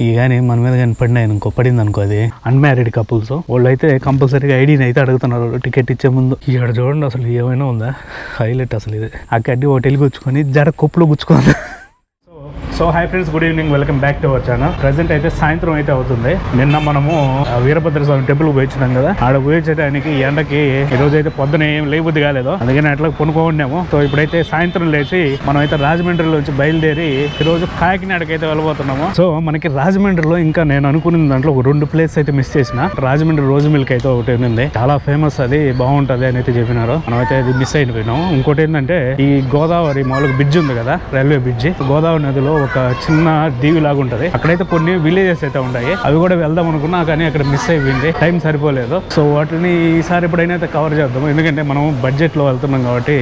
ఈ కానీ మన మీద కానీ పడింది అనుకో అది అన్మ్యారీడ్ కపుల్స్ వాళ్ళు అయితే కంపల్సరీగా ఐడిని అయితే అడుగుతున్నారు టికెట్ ఇచ్చే ముందు. ఇక్కడ చూడండి అసలు ఏమైనా ఉందా హైలైట్ అసలు ఇది. ఆ కడ్డీ హోటల్కి గుచ్చుకొని జర కొప్పులో గుచ్చుకోండి. So hi friends, good evening, welcome back to our channel. Present అయితే సాయంత్రం అయితే అవుతుంది. నిన్న మనము వీరభద్ర స్వామి టెంపుల్ పోయించినాం కదా, ఆడ పోయించడానికి ఎండకి ఈ రోజు అయితే పొద్దున ఏం లేబుద్ది కాలేదు, అందుకని అట్లా కొనుక్కోండాము. సో ఇప్పుడైతే సాయంత్రం లేచి మనం అయితే రాజమండ్రిలోంచి బయలుదేరి ఈరోజు కాకినాడకి అయితే వెళ్ళబోతున్నాము. సో మనకి రాజమండ్రిలో ఇంకా నేను అనుకున్న దాంట్లో ఒక 2 ప్లేస్ అయితే మిస్ చేసిన. రాజమండ్రి రోజు మిల్క్ అయితే ఒకటి ఉంది, చాలా ఫేమస్, అది బాగుంటది అని అయితే చెప్పినారు. మనం అయితే అది మిస్ అయిపోయినాము. ఇంకోటి ఏంటంటే ఈ గోదావరి మామూలుగా బ్రిడ్జ్ ఉంది కదా, రైల్వే బ్రిడ్జ్, గోదావరి నదిలో ఒక చిన్న దీవి లాగా ఉంటది. అక్కడైతే కొన్ని విలేజెస్ అయితే ఉంటాయి, అవి కూడా వెళ్దాం అనుకున్నా కానీ అక్కడ మిస్ అయిపోయింది, టైం సరిపోలేదు. సో వాటిని ఈసారి ఎప్పుడైనా అయితే కవర్ చేద్దాం, ఎందుకంటే మనం బడ్జెట్ లో వెళ్తున్నాం కాబట్టి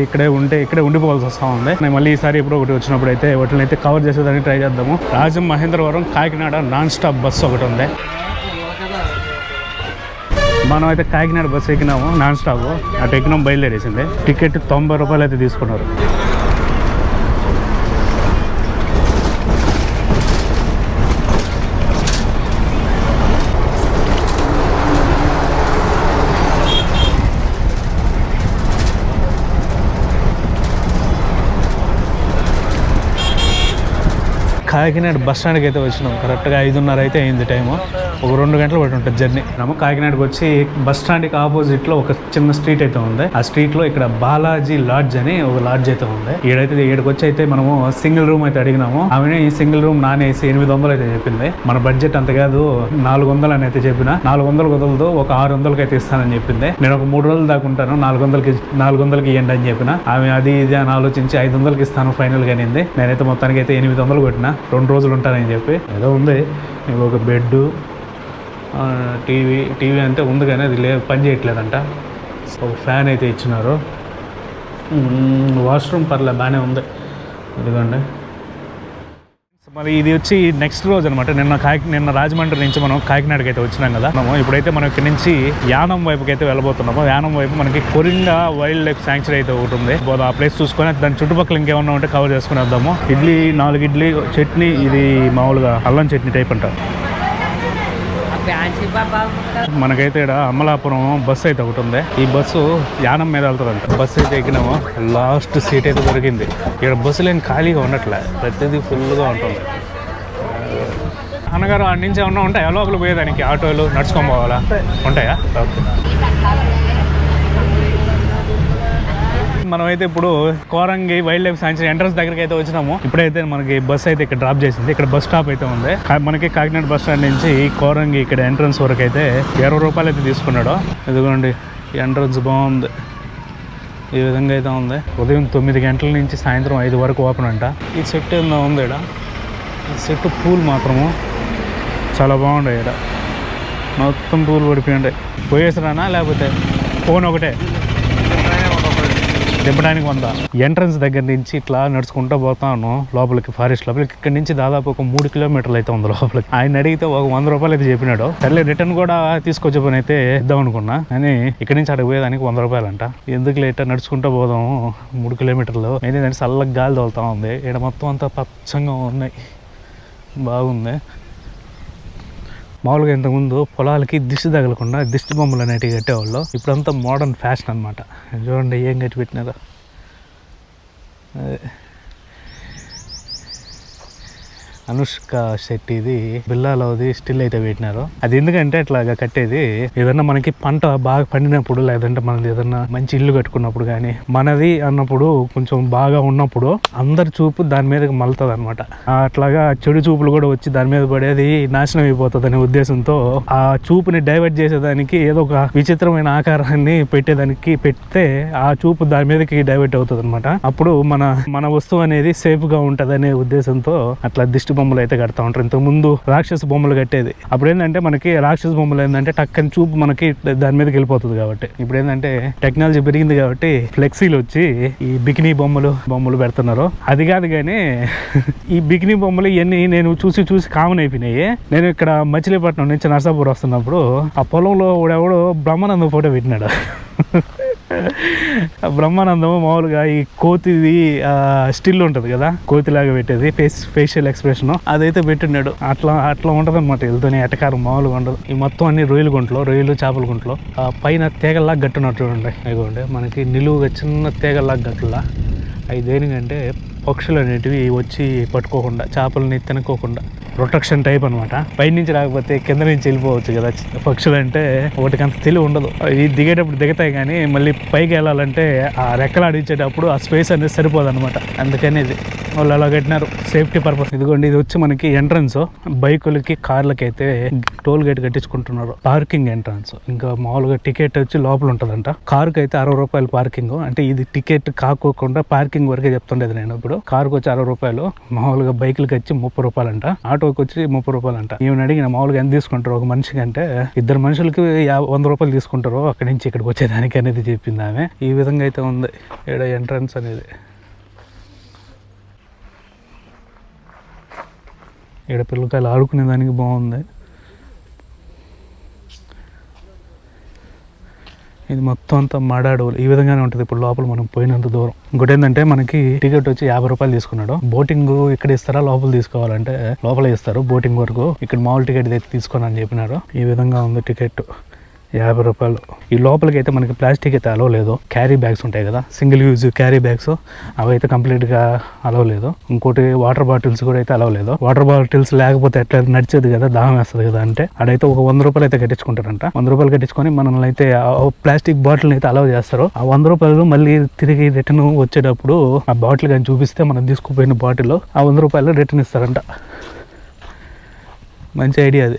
ఇక్కడే ఉండిపోవాల్సి వస్తా ఉంది. మళ్ళీ ఈసారి ఎప్పుడు ఒకటి వచ్చినప్పుడు అయితే వాటిని అయితే కవర్ చేసేదానికి ట్రై చేద్దాము. Rajam Mahendravaram Kakinada non stop bus ఒకటి ఉంది. మనం అయితే కాకినాడ బస్సు ఎక్కినాము, నాన్ స్టాప్. అటు ఎక్కినాం, బయలుదేరేసింది. టికెట్ 90 రూపాయలు అయితే తీసుకున్నారు. కాకినాడ బస్ స్టాండ్కి అయితే వచ్చినాం. కరెక్ట్గా 5:30 అయితే అయింది టైము. ఒక 2 గంటలు పట్టి ఉంటుంది జర్నీ. మేము కాకినాడకి వచ్చి బస్ స్టాండ్కి ఆపోజిట్లో ఒక చిన్న స్ట్రీట్ అయితే ఉంది. ఆ స్ట్రీట్లో ఇక్కడ బాలాజీ లాడ్జ్ అని ఒక లాడ్జ్ అయితే ఉంది. ఈడకి వచ్చి అయితే మనము సింగిల్ రూమ్ అయితే అడిగినాము. ఆమె ఈ సింగిల్ రూమ్ నానేసి 800 అయితే చెప్పింది. మన బడ్జెట్ అంత కాదు, 400 అని అయితే చెప్పిన. 400 వదలదు, ఒక 600కి అయితే ఇస్తానని చెప్పింది. నేను ఒక 3 రోజులు దాకా ఉంటాను, 400కి ఇవ్వండి అని చెప్పిన. ఆమె అది ఇది అని ఆలోచించి 500కి ఇస్తాను ఫైనల్ గా అనింది. నేనైతే మొత్తానికి అయితే 800 కొట్టిన. 2 రోజులు ఉంటానని చెప్పి. ఏదో ఉంది, ఒక బెడ్, టీవీ అంటే ఉంది కానీ అది పని చేయట్లేదంట. ఒక ఫ్యాన్ అయితే ఇచ్చినారు. వాష్రూమ్ పర్లే బాగానే ఉంది, ఎందుకంటే మరి ఇది వచ్చి నెక్స్ట్ రోజు అనమాట. నిన్న రాజమండ్రి నుంచి మనం కాకినాడకి అయితే వచ్చినాం కదా. ఇప్పుడైతే మనం ఇక్కడ నుంచి యానం వైపుకి అయితే వెళ్ళబోతున్నాము. యానం వైపు మనకి కొరింగ వైల్డ్ లైఫ్ శాంక్చురీ అయితే ఒకటి ఉంది. ఆ ప్లేస్ చూసుకొని దాని చుట్టుపక్కల ఇంకేమన్నా ఉంటే కవర్ చేసుకుని వద్దాము. 4 ఇడ్లీ చట్నీ, ఇది మామూలుగా అల్లం చట్నీ టైప్ అంటారు. మనకైతే ఇక్కడ అమలాపురం బస్సు అయితే ఒకటి ఉంది. ఈ బస్సు యానం మీద వెళ్తుందంట. బస్సు అయితే ఎక్కినాము, లాస్ట్ సీట్ అయితే దొరికింది. ఇక్కడ బస్సులు ఏం ఖాళీగా ఉండట్లే, ప్రతిదీ ఫుల్గా ఉంటుంది. అన్నగారు ఆడ నుంచి ఏమన్నా ఉంటాయా లోపల పోయేదానికి? ఆటోలు నడుచుకొని పోవాలా? ఉంటాయా? ఓకే. మనమైతే ఇప్పుడు Coringa wildlife sanctuary entrance దగ్గరికి అయితే వచ్చినాము. ఇప్పుడైతే మనకి బస్ అయితే ఇక్కడ డ్రాప్ చేసింది. ఇక్కడ బస్ స్టాప్ అయితే ఉంది. మనకి కాకినాడ బస్ స్టాండ్ నుంచి కోరంగి ఇక్కడ ఎంట్రన్స్ వరకు అయితే 20 రూపాయలు అయితే తీసుకున్నాడు. ఇదిగోండి, ఎంట్రన్స్ బాగుంది, ఈ విధంగా అయితే ఉంది. ఉదయం 9 గంటల నుంచి సాయంత్రం 5 వరకు ఓపెన్ అంట. ఈ సెట్ ఏందో ఉంది ఇక్కడ, ఈ సెట్ పూల్ మాత్రము చాలా బాగుండే. ఇక్కడ మొత్తం పూలు పడిపోయి పోయేసరానా, లేకపోతే ఫోన్ ఒకటే దింపడానికి 100. ఎంట్రన్స్ దగ్గర నుంచి ఇట్లా నడుచుకుంటూ పోతాను లోపలికి, ఫారెస్ట్ లోపలికి. ఇక్కడ నుంచి దాదాపు ఒక 3 కిలోమీటర్లు అయితే ఉంది లోపలికి. ఆయన అడిగితే ఒక 100 రూపాయలు అయితే చెప్పినాడు. సర్లే రిటర్న్ కూడా తీసుకొచ్చే పని అయితే ఇద్దాం అనుకున్నా, కానీ ఇక్కడ నుంచి అక్కడికి పోయేదానికి 100 రూపాయలు అంట. ఎందుకు లేట నడుచుకుంటూ పోదాము 3 కిలోమీటర్లు. ఏంటంటే చల్లగా గాలి తోలుతా ఉంది. ఇక్కడ మొత్తం అంతా పచ్చంగా ఉన్నాయి, బాగుంది. మామూలుగా ఇంతకుముందు పొలాలకి దిష్టి తగలకుండా దిష్టి బొమ్మలు అనేటివి కట్టేవాళ్ళు. ఇప్పుడంతా మోడర్న్ ఫ్యాషన్ అనమాట. చూడండి ఏం కట్టి పెట్టినారో. అనుష్క శెట్టిది బిల్లాలోది స్టిల్ అయితే పెట్టినారు. అది ఎందుకంటే అట్లాగా కట్టేది, ఏదన్నా మనకి పంట బాగా పండినప్పుడు, లేదంటే మనది ఏదన్నా మంచి ఇల్లు కట్టుకున్నప్పుడు కానీ, మనది అన్నప్పుడు కొంచెం బాగా ఉన్నప్పుడు అందరి చూపు దాని మీదకి మలుతుంది అనమాట. అట్లాగా చెడు చూపులు కూడా వచ్చి దాని మీద పడేది నాశనం అయిపోతుంది అనే ఉద్దేశంతో ఆ చూపుని డైవర్ట్ చేసేదానికి ఏదో ఒక విచిత్రమైన ఆకారాన్ని పెట్టేదానికి పెడితే ఆ చూపు దాని మీదకి డైవర్ట్ అవుతుంది అనమాట. అప్పుడు మన వస్తువు అనేది సేఫ్ గా ఉంటది అనే ఉద్దేశంతో అట్లా దిష్టి బొమ్మలు అయితే కడతా ఉంటారు. ఇంతకు ముందు రాక్షస బొమ్మలు కట్టేది. అప్పుడు ఏంటంటే మనకి రాక్షస బొమ్మలు ఏంటంటే టక్కని చూపు మనకి దాని మీదకి వెళ్ళిపోతుంది. కాబట్టి ఇప్పుడు ఏంటంటే టెక్నాలజీ పెరిగింది కాబట్టి ఫ్లెక్సీలు వచ్చి ఈ బికినీ బొమ్మలు పెడుతున్నారు. అది కాదు కానీ ఈ బికినీ బొమ్మలు ఇవన్నీ నేను చూసి కామన్ అయిపోయినాయి. నేను ఇక్కడ మచిలీపట్నం నుంచి నర్సాపూర్ వస్తున్నప్పుడు ఆ పొలంలో ఎవడో బ్రహ్మానందం ఫోటో పెట్టినాడు. బ్రహ్మానందము మామూలుగా ఈ కోతిది స్టిల్ ఉంటుంది కదా, కోతిలాగా పెట్టేది ఫేషియల్ ఎక్స్ప్రెషన్, అదైతే పెట్టినాడు. అట్లా ఉంటుంది అనమాట. వెళ్తూనే ఎటకారం మామూలుగా ఉండదు. ఈ మొత్తం అన్ని రొయ్యల గుంట్లో, రొయ్యలు చేపల గుంట్లో పైన తీగల్లాగా గట్టున్నట్టు చూడండి. ఇదిగోండి మనకి నిలువుగా చిన్న తీగల్లాగా గట్టులా. అవి దేనికంటే పక్షులు అనేటివి వచ్చి పట్టుకోకుండా, చేపలని తినుకోకుండా ప్రొటెక్షన్ టైప్ అనమాట. పై నుంచి రాకపోతే కింద నుంచి వెళ్ళిపోవచ్చు కదా. పక్షులు అంటే వాటికి అంత తెలివి ఉండదు. ఇవి దిగేటప్పుడు దిగుతాయి, కానీ మళ్ళీ పైకి వెళ్ళాలంటే ఆ రెక్కలు ఆడించేటప్పుడు ఆ స్పేస్ అనేది సరిపోదు అనమాట. అందుకని ఇది వాళ్ళు అలా కట్టినారు, సేఫ్టీ పర్పస్. ఇదిగోండి, ఇది వచ్చి మనకి ఎంట్రన్స్. బైకులకి, కార్లకి అయితే టోల్ గేట్ కట్టించుకుంటున్నారు, పార్కింగ్ ఎంట్రన్స్. ఇంకా మామూలుగా టికెట్ వచ్చి లోపల ఉంటుందంట. కారుకి అయితే 60 రూపాయలు పార్కింగ్. అంటే ఇది టికెట్ కాకోకుండా పార్కింగ్ వరకే చెప్తుండేది నేను. ఇప్పుడు కారుకి వచ్చి 60 రూపాయలు, మామూలుగా బైకులకి వచ్చి 30 రూపాయలు అంట, ఆటోకి వచ్చి 30 రూపాయలు అంట. ఈవెన్ అడిగిన మామూలుగా ఎంత తీసుకుంటారు ఒక మనిషికి అంటే, 2 మనుషులకి 100 రూపాయలు తీసుకుంటారు అక్కడి నుంచి ఇక్కడికి వచ్చేదానికి అనేది చెప్పింది ఆమె. ఈ విధంగా అయితే ఉంది ఇక్కడ ఎంట్రన్స్ అనేది. ఇక్కడ పిల్లకాయలు ఆడుకునే దానికి బాగుంది. ఇది మొత్తం అంతా మాడాడవులు ఈ విధంగానే ఉంటుంది. ఇప్పుడు లోపల మనం పోయినంత దూరం. ఇంకోటి ఏంటంటే మనకి టికెట్ వచ్చి 50 రూపాయలు తీసుకున్నాడు. బోటింగ్ ఇక్కడ ఇస్తారా, లోపల తీసుకోవాలంటే లోపల ఇస్తారు. బోటింగ్ వరకు ఇక్కడ మామూలు టికెట్ తీసుకోని అని చెప్పినారు. ఈ విధంగా ఉంది టికెట్, 50 రూపాయలు. ఈ లోపలికి అయితే మనకి ప్లాస్టిక్ అయితే అలవ్ లేదు. క్యారీ బ్యాగ్స్ ఉంటాయి కదా, సింగిల్ యూజ్ క్యారీ బ్యాగ్స్, అవి అయితే కంప్లీట్గా అలవ్ లేదు. ఇంకోటి వాటర్ బాటిల్స్ కూడా అయితే అలవ్ లేదు. వాటర్ బాటిల్స్ లేకపోతే ఎట్లా నడిచేది కదా, దాహం వేస్తుంది కదా. అంటే అడైతే ఒక 100 రూపాయలు అయితే కట్టించుకుంటారంట. 100 రూపాయలు కట్టించుకొని మనల్ని అయితే ప్లాస్టిక్ బాటిల్ని అయితే అలవ్ చేస్తారు. ఆ 100 రూపాయలు మళ్ళీ తిరిగి రిటర్న్ వచ్చేటప్పుడు ఆ బాటిల్ కానీ చూపిస్తే మనం తీసుకుపోయిన బాటిల్ ఆ 100 రూపాయలు రిటర్న్ ఇస్తారంట. మంచి ఐడియా అది.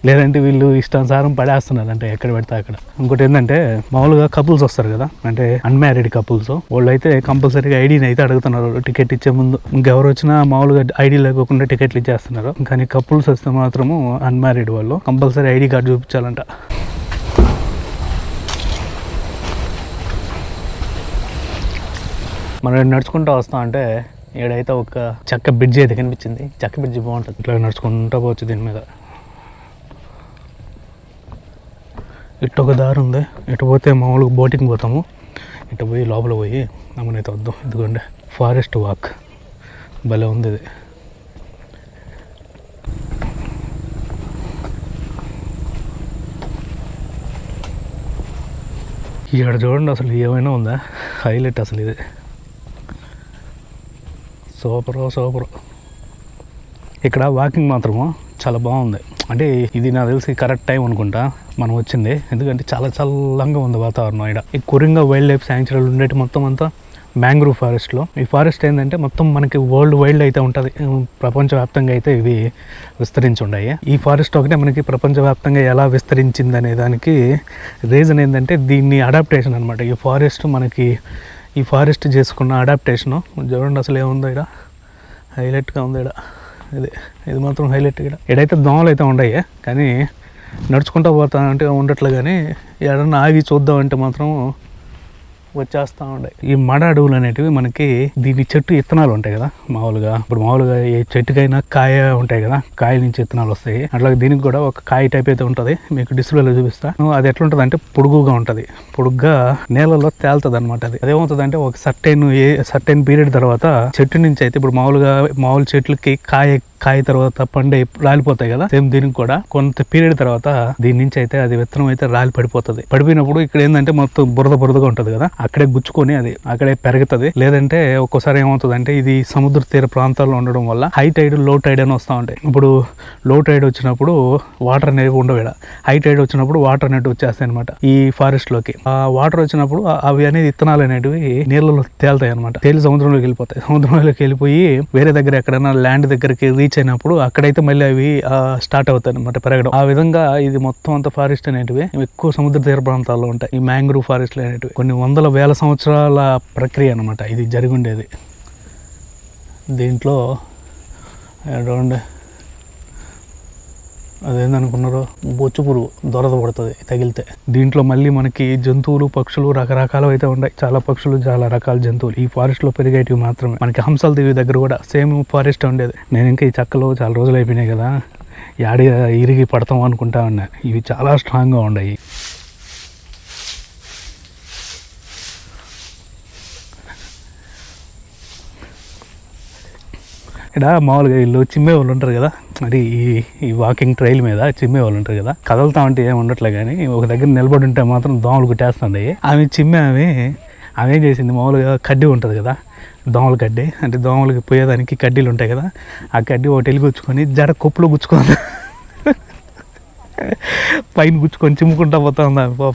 లేదంటే వీళ్ళు ఇష్టానుసారం పడేస్తున్నారు అంటే ఎక్కడ పెడితే అక్కడ. ఇంకోటి ఏంటంటే మామూలుగా కపుల్స్ వస్తారు కదా, అంటే అన్మ్యారీడ్ కపుల్స్, వాళ్ళు అయితే కంపల్సరీగా ఐడిని అయితే అడుగుతున్నారు టికెట్ ఇచ్చే ముందు. ఇంకెవరు వచ్చినా మామూలుగా ఐడి లేకోకుండా టికెట్లు ఇచ్చేస్తున్నారు. కానీ కపుల్స్ వస్తే మాత్రము అన్మ్యారీడ్ వాళ్ళు కంపల్సరీ ఐడి కార్డు చూపించాలంట. మనం నడుచుకుంటూ వస్తాం అంటే ఈడైతే ఒక చెక్క బ్రిడ్జ్ అయితే కనిపించింది. చెక్క బ్రిడ్జ్ బాగుంటుంది, ఇట్లా నడుచుకుంటూ పోవచ్చు దీని మీద. ఇటు ఒక దారి ఉంది, ఇటు పోతే మామూలుగా బోటింగ్ పోతాము. ఇటు పోయి లోపల పోయి అమ్మనైతే వద్దాం. ఇదిగోండి ఫారెస్ట్ వాక్, భలే ఉంది ఇది. ఇక్కడ చూడండి అసలు ఏమైనా ఉందా, హైలైట్ అసలు ఇది. సూపరు. ఇక్కడ వాకింగ్ మాత్రము చాలా బాగుంది. అంటే ఇది నాకు తెలిసి కరెక్ట్ టైం అనుకుంటా మనం వచ్చింది. ఎందుకంటే చాలా చల్లంగా ఉంది వాతావరణం. ఇక్కడ ఈ కొరింగా వైల్డ్ లైఫ్ శాంక్చురీ ఉండేటి మొత్తం అంతా మ్యాంగ్రూవ్ ఫారెస్ట్లో. ఈ ఫారెస్ట్ ఏంటంటే మొత్తం మనకి వరల్డ్ వైల్డ్ అయితే ఉంటుంది, ప్రపంచవ్యాప్తంగా అయితే ఇవి విస్తరించి ఉన్నాయి. ఈ ఫారెస్ట్ ఒకటే మనకి ప్రపంచవ్యాప్తంగా ఎలా విస్తరించింది అనే దానికి రీజన్ ఏంటంటే దీన్ని అడాప్టేషన్ అనమాట. ఈ ఫారెస్ట్ చేసుకున్న అడాప్టేషను చూడండి అసలు ఏముందో ఇక్కడ, హైలైట్గా ఉంది ఇక్కడ. ఇది మాత్రం హైలైట్. ఇక్కడైతే దోమలు అయితే ఉన్నాయి, కానీ నడుచుకుంటూ పోతా అంటే ఉండట్లే. కానీ ఎక్కడన్నా ఆగి చూద్దామంటే మాత్రం వచ్చేస్తూ ఉంటాయి. ఈ మడ అడవులు అనేటివి మనకి దీని చెట్టు ఇత్తనాలు ఉంటాయి కదా, మామూలుగా ఏ చెట్టుకైనా కాయ ఉంటాయి కదా, కాయ నుంచి ఇత్తనాలు వస్తాయి. అట్లా దీనికి కూడా ఒక కాయ టైప్ అయితే ఉంటుంది. మీకు డిస్ప్లేలో చూపిస్తా. అది ఎట్లా ఉంటుంది అంటే పొడుగుగా ఉంటుంది, పొడుగ్గా నేలలో తేలుతుంది అనమాట. అదేమవుతుంది అంటే ఒక సర్టెన్ పీరియడ్ తర్వాత చెట్టు నుంచి అయితే ఇప్పుడు మామూలు చెట్లకి కాయ తర్వాత పండే రాలిపోతాయి కదా, సేమ్ దీనికి కూడా కొంత పీరియడ్ తర్వాత దీని నుంచి అయితే అది విత్తనం అయితే రాలి పడిపోతుంది. పడిపోయినప్పుడు ఇక్కడ ఏంటంటే మొత్తం బురదగా ఉంటుంది కదా, అక్కడే గుచ్చుకొని అది అక్కడే పెరుగుతుంది. లేదంటే ఒక్కోసారి ఏమవుతుంది అంటే ఇది సముద్ర తీర ప్రాంతాల్లో ఉండడం వల్ల హై టైడ్, లో టైడ్ అని వస్తూ ఉంటాయి. ఇప్పుడు లో టైడ్ వచ్చినప్పుడు వాటర్ అనేవి ఉండవు. హై టైడ్ వచ్చినప్పుడు వాటర్ అనేవి వచ్చేస్తాయి అనమాట ఈ ఫారెస్ట్ లోకి. ఆ వాటర్ వచ్చినప్పుడు అవి అనేది విత్తనాలు అనేటివి నీళ్ళలో తేలుతాయి అనమాట. తేలి సముద్రంలోకి వెళ్ళిపోతాయి. సముద్రంలోకి వెళ్ళిపోయి వేరే దగ్గర ఎక్కడైనా ల్యాండ్ దగ్గరికి రీచ్ అయినప్పుడు అక్కడైతే మళ్ళీ అవి స్టార్ట్ అవుతాయి అనమాట పెరగడం. ఆ విధంగా ఇది మొత్తం అంత ఫారెస్ట్ అనేటివి ఎక్కువ సముద్ర తీర ప్రాంతాల్లో ఉంటాయి. ఈ మ్యాంగ్రూవ్ ఫారెస్ట్లు అనేటివి కొన్ని వేల సంవత్సరాల ప్రక్రియ అనమాట ఇది జరిగి ఉండేది. దీంట్లో అదేందనుకున్నారో బొచ్చు పురుగు దొరద పడుతుంది తగిలితే. దీంట్లో మళ్ళీ మనకి జంతువులు, పక్షులు రకరకాలు అయితే ఉన్నాయి. చాలా పక్షులు, చాలా రకాల జంతువులు ఈ ఫారెస్ట్ లో పెరిగేటివి మాత్రమే. మనకి హంసల దేవి దగ్గర కూడా సేమ్ ఫారెస్ట్ ఉండేది. నేను ఇంకా ఈ చక్కలు చాలా రోజులు అయిపోయినాయి కదా, యాడి ఇరిగి పడతాం అనుకుంటా ఉన్నా. ఇవి చాలా స్ట్రాంగ్గా ఉన్నాయి. ఇక్కడ మామూలుగా వీళ్ళు చిమ్మే వాళ్ళు ఉంటారు కదా, అది ఈ వాకింగ్ ట్రైల్ మీద చిమ్మే వాళ్ళు ఉంటారు కదా, కదలుతా ఉంటే ఏమి ఉండట్లే కానీ ఒక దగ్గర నిలబడి ఉంటే మాత్రం దోమలు కుట్టేస్తుంది. ఆమె చిమ్మే ఆమె ఏం చేసింది, మామూలుగా కడ్డీ ఉంటుంది కదా, దోమల కడ్డీ, అంటే దోమలకి పోయేదానికి కడ్డీలు ఉంటాయి కదా, ఆ కడ్డీ ఒకటి గుచ్చుకొని జడ కొప్పులో గుచ్చుకుంది, పైన గుచ్చుకొని చిమ్ముకుంటా పోతా ఉంది ఆమె పాప.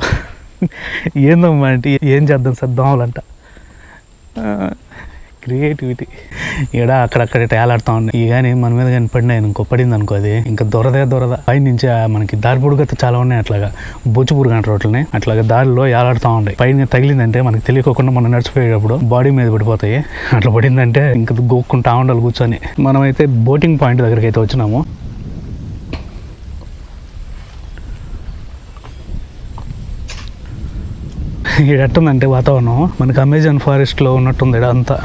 ఏందమ్మా అంటే ఏం చేద్దాం సార్ దోమలంట. క్రియేటివిటీ ఇక్కడ అక్కడక్కడ తేలాడుతూ ఉన్నాయి. ఇక కానీ మన మీద కానీ పడినాయి ఇంకో పడింది అనుకో, అది ఇంకా దొరద పై నుంచి మనకి దారి పొడుగైతే చాలా ఉన్నాయి, అట్లాగా బొచ్చుపూరు గంట రోడ్లని అట్లాగా దారిలో ఏలాడుతూ ఉంటాయి. పైన తగిలిందంటే మనకి తెలియకోకుండా మనం నడిచిపోయేటప్పుడు బాడీ మీద పడిపోతాయి. అట్లా పడిందంటే ఇంకా గోక్కుంటా ఉండాలి కూర్చొని. మనమైతే బోటింగ్ పాయింట్ దగ్గరికి అయితే వచ్చినాము. ఇక్కడ ఎట్టుందంటే వాతావరణం మనకి అమెజాన్ ఫారెస్ట్లో ఉన్నట్టుంది ఇక్కడ అంతా.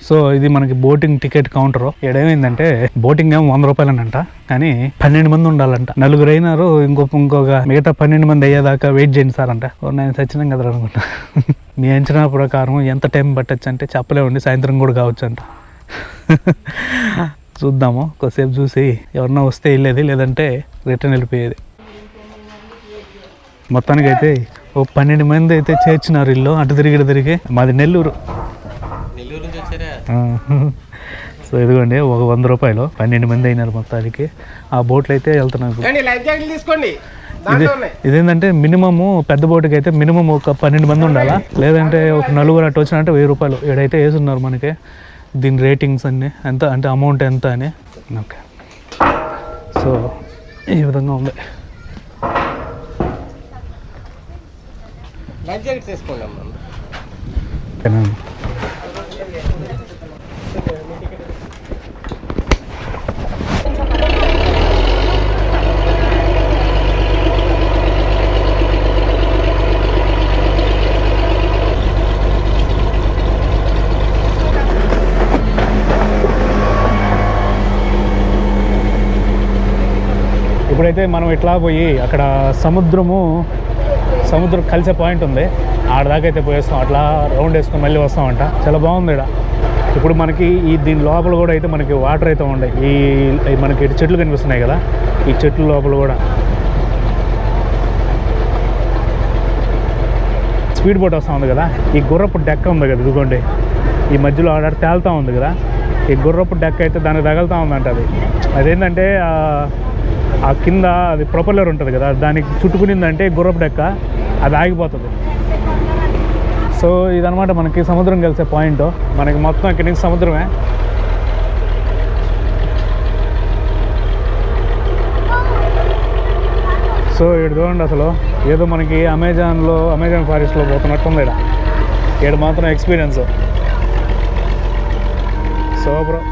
సో ఇది మనకి బోటింగ్ టికెట్ కౌంటర్. ఏడేమైందంటే బోటింగ్ ఏమో 100 రూపాయలనంట, కానీ 12 మంది ఉండాలంట. 4 అయినారు, ఇంకొక మిగతా 12 మంది అయ్యేదాకా వెయిట్ చేయండి సార్ అంట. నేను సచ్చినాం కదా అనుకుంటా. మీ అంచనా ప్రకారం ఎంత టైం పట్టచ్చు అంటే చెప్పలేమండి, సాయంత్రం కూడా కావచ్చు అంట. చూద్దాము, కొద్దిసేపు చూసి ఎవరన్నా వస్తే వెళ్ళేది, లేదంటే రిటర్న్ వెళ్ళిపోయేది. మొత్తానికి అయితే ఓ 12 మంది అయితే చేర్చినారు ఇల్లు, అటు తిరిగి. మాది నెల్లూరు. సో ఇదిగోండి ఒక 100 రూపాయలు 12 మంది అయినారు మొత్తానికి. ఆ బోట్లు అయితే వెళ్తున్నాం. ఇదేంటంటే మినిమము పెద్ద బోటుకి అయితే మినిమం ఒక 12 మంది ఉండాలా, లేదంటే ఒక 4 అటు వచ్చినంటే 1000 రూపాయలు. ఏడైతే వేసున్నారు మనకి దీని రేటింగ్స్ అన్నీ ఎంత అంటే అమౌంట్ ఎంత అని. ఓకే, సో ఈ విధంగా ఉంది. ఇప్పుడైతే మనం ఇట్లా పోయి అక్కడ సముద్రం కలిసే పాయింట్ ఉంది, ఆడదాకా అయితే పోయేస్తాం. అట్లా రౌండ్ వేసుకొని మళ్ళీ వస్తామంట. చాలా బాగుంది ఇక్కడ. ఇప్పుడు మనకి దీని లోపల కూడా అయితే మనకి వాటర్ అయితే ఉన్నాయి. ఈ మనకి ఇటు చెట్లు కనిపిస్తున్నాయి కదా, ఈ చెట్ల లోపల కూడా స్పీడ్ బోట్ వస్తూ ఉంది కదా. ఈ గుర్రపు డెక్క ఉంది కదా, ఇదిగోండి ఈ మధ్యలో ఆడ తేలుతూ ఉంది కదా, ఈ గుర్రపు డెక్క అయితే దానికి తగులుతూ ఉందంట. అదేంటంటే ఆ కింద అది ప్రొపెల్లర్ ఉంటుంది కదా, దానికి చుట్టుకునిందంటే గుర్రపు డెక్క, అది ఆగిపోతుంది. సో ఇదనమాట మనకి సముద్రం కలిసే పాయింట్. మనకి మొత్తం ఇక్కడి నుంచి సముద్రమే. సో ఇక్కడ చూడండి, అసలు ఏదో మనకి అమెజాన్ ఫారెస్ట్లో పోతున్నట్టుంది ఇక్కడ. ఇక్కడ మాత్రం ఎక్స్పీరియన్స్ సూపర్.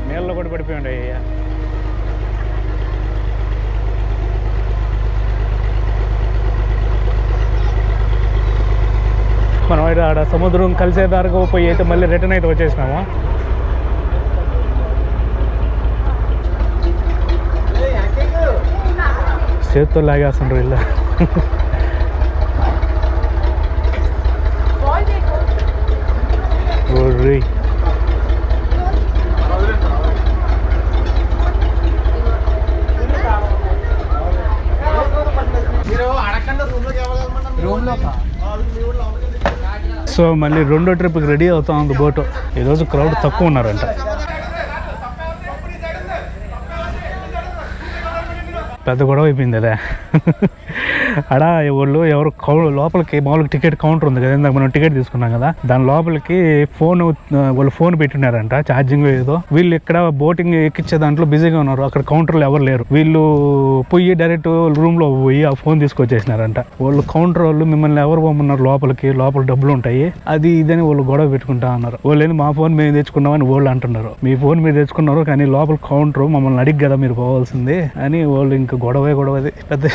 నీళ్ళలో కూడా పడిపోయి ఉండే. ఆడ సముద్రం కలిసేదారుగా పోయి అయితే మళ్ళీ రిటర్న్ అయితే వచ్చేసినాము. చేత్తో లాగేస్తుండ్రు వీళ్ళు. ఓర్రీ సో మళ్ళీ రెండో ట్రిప్కి రెడీ అవుతా ఉంది బోటు. ఈరోజు క్రౌడ్ తక్కువ ఉన్నారంట. పెద్ద గొడవ అయిపోయింది అదే. అడా వాళ్ళు ఎవరు లోపలికి మామూలుగా టికెట్ కౌంటర్ ఉంది కదా, ఇందాక మనం టికెట్ తీసుకున్నాం కదా, దాని లోపలికి వాళ్ళు ఫోన్ పెట్టినారంట ఛార్జింగ్ ఏదో. వీళ్ళు ఇక్కడ బోటింగ్ ఎక్కించే దాంట్లో బిజీగా ఉన్నారు, అక్కడ కౌంటర్లో ఎవరు లేరు. వీళ్ళు పోయి డైరెక్ట్ రూమ్ లో పోయి ఆ ఫోన్ తీసుకొచ్చేసినారంట. వాళ్ళు కౌంటర్ వాళ్ళు మిమ్మల్ని ఎవరు పోమన్నారు లోపలికి, లోపల డబ్బులు ఉంటాయి అది ఇదని వాళ్ళు గొడవ పెట్టుకుంటా అన్నారు. వాళ్ళు ఏంది మా ఫోన్ మేము తెచ్చుకున్నామని వాళ్ళు అంటున్నారు. మీ ఫోన్ మీరు తెచ్చుకున్నారు కానీ లోపల కౌంటర్ మమ్మల్ని అడిగి కదా మీరు పోవాల్సింది అని వాళ్ళు ఇంకా గొడవది పెద్ద.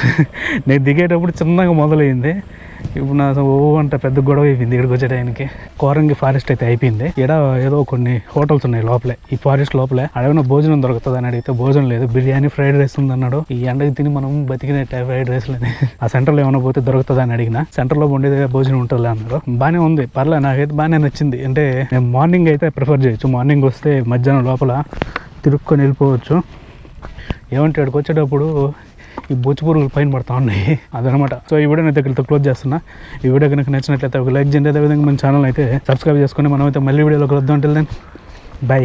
నేను దిగేటప్పుడు చిన్నగా మొదలైంది, ఇప్పుడు నా అంట పెద్ద గొడవ అయిపోయింది. ఇక్కడికి వచ్చే టైంకి కోరంగి ఫారెస్ట్ అయితే అయిపోయింది. ఇక్కడ ఏదో కొన్ని హోటల్స్ ఉన్నాయి లోపలే, ఈ ఫారెస్ట్ లోపలే. అడవిన భోజనం దొరుకుతుంది అని అడిగితే భోజనం లేదు, బిర్యానీ ఫ్రైడ్ రైస్ ఉంది అన్నాడు. ఈ ఎండకి తిని మనం బతికినట్టే ఫ్రైడ్ రైస్లని. ఆ సెంటర్లో ఏమైనా పోతే దొరుకుతుంది అని అడిగిన, సెంటర్లో ఉండేది భోజనం ఉంటుంది అన్నారు. బాగానే ఉంది, పర్లేదు, నాకైతే బాగానే నచ్చింది. అంటే నేను మార్నింగ్ అయితే ప్రిఫర్ చేయొచ్చు, మార్నింగ్ వస్తే మధ్యాహ్నం లోపల తిరుక్కొని వెళ్ళిపోవచ్చు. ఏమంటే ఇక్కడికి వచ్చేటప్పుడు ఈ బొచ్చు పురుగులు పైన పడతా ఉన్నాయి అదనమాట. సో ఈ వీడియో అయితే ఇక్కడితో క్లోజ్ చేస్తున్నా. ఈ వీడియో కనుక నచ్చినట్లయితే ఒక లైక్ చేయండి, అదేవిధంగా మన ఛానల్ అయితే సబ్స్క్రైబ్ చేసుకొని మనం అయితే మళ్ళీ వీడియోలో కలుద్దాం. అంటే దెన్ బై.